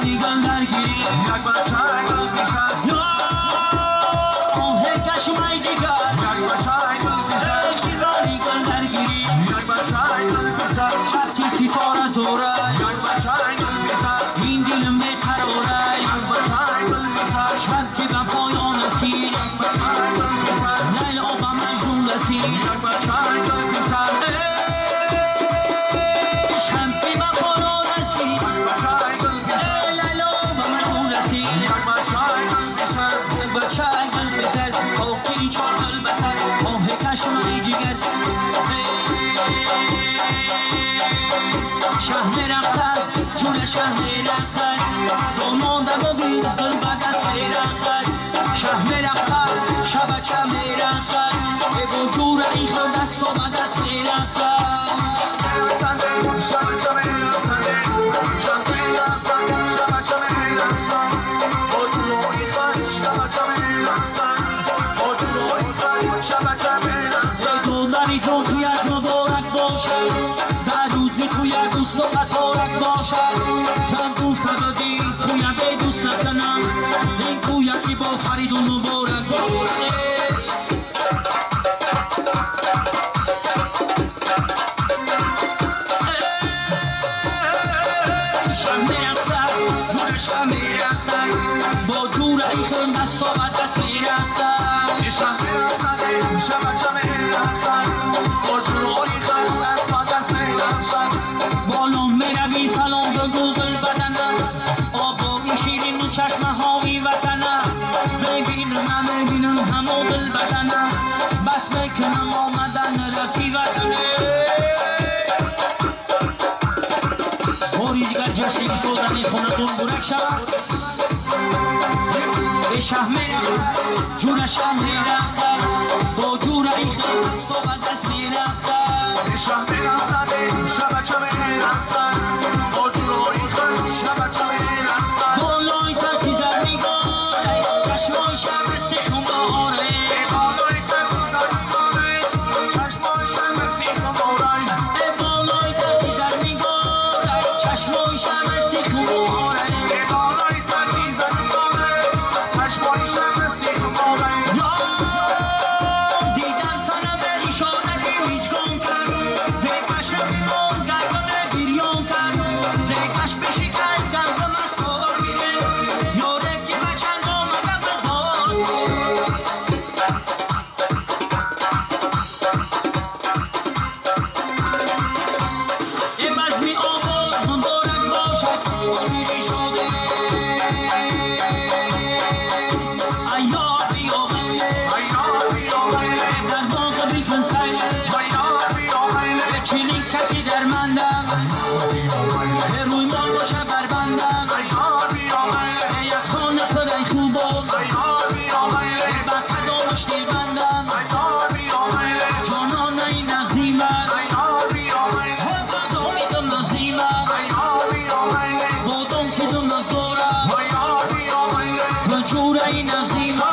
ایرانی گل درگیری یک بچه گل بیسر یا آه کشمای جگر یک بچه گل بیسر ایرانی گل درگیری یک بچه گل بیسر شفتی سیفار زوره یک بچه گل بیسر این دلم بیقراره یک بچه گل بیسر شفتی به پایان رسید یک بچه گل بیسر لیلا به مجنون رسید یک بچه گل بیسر شفتی به پایان رسید یک بچه گل بیسر لیلا به مجنون رسید یک بچه گل بیسر بچه گل بزد آقی چار گل بزد آه کشمای جگر شهر رقصد جون شهر رقصد دامانده ببین گل به دست میرقصد شهر رقصد شب چه میرقصد بگو جور این خود دست و به دست میرقصد زیدوندری جون تو یک مبارک باشد در روزی تو یک دوست و قطارک باشد من دوست ندادی تو یک دوست نکنم این تو یکی با فرید و مبارک باشد با جور ایخون دست و دست میرقصد ایشان میرقصد شب میرقصد با جور ایخون دست و دست میرقصد بالا میروی سلام بگو گل بدنم آبایی شیرین و چشمه هایی وطنم ببینم نمیبینم همو دل بدنم بس بکنم آمدن رفتی وطنه باری دیگر جشنی شدن خونتون برک شود به شه میرقصد جور شه میرقصد با جور ایخون دست و دست میرقصد ایشان میرقصد شب میرقصد با جور ایخون شب میرقصد بالای تکیزد میگاره چشمای شب استخون باره بالای تکیزد میگاره چشمای شب استخون باره بالای تکیزد میگاره چشمای شب استخون باره بالای تکیزد میگاره چشمای شب استخون باره دیدم سنم اشاره هیچگان کرد دکش نمیمون گردم بیریان کرد دکش بشکن گردم از کار میره یاره که بچند آمدم به باز این بزمی آباد مبارک باشد آمیری شده ایار بیامله در باغ بیکن سیله چیلین ککی در مندم به روی مال باشه بربندم به یک خانه پدای خوبم به قدامش دیر بندم جانان این نظیمم قدامی دم نظیمم بادم که دم نزدارم به جور این نظیمم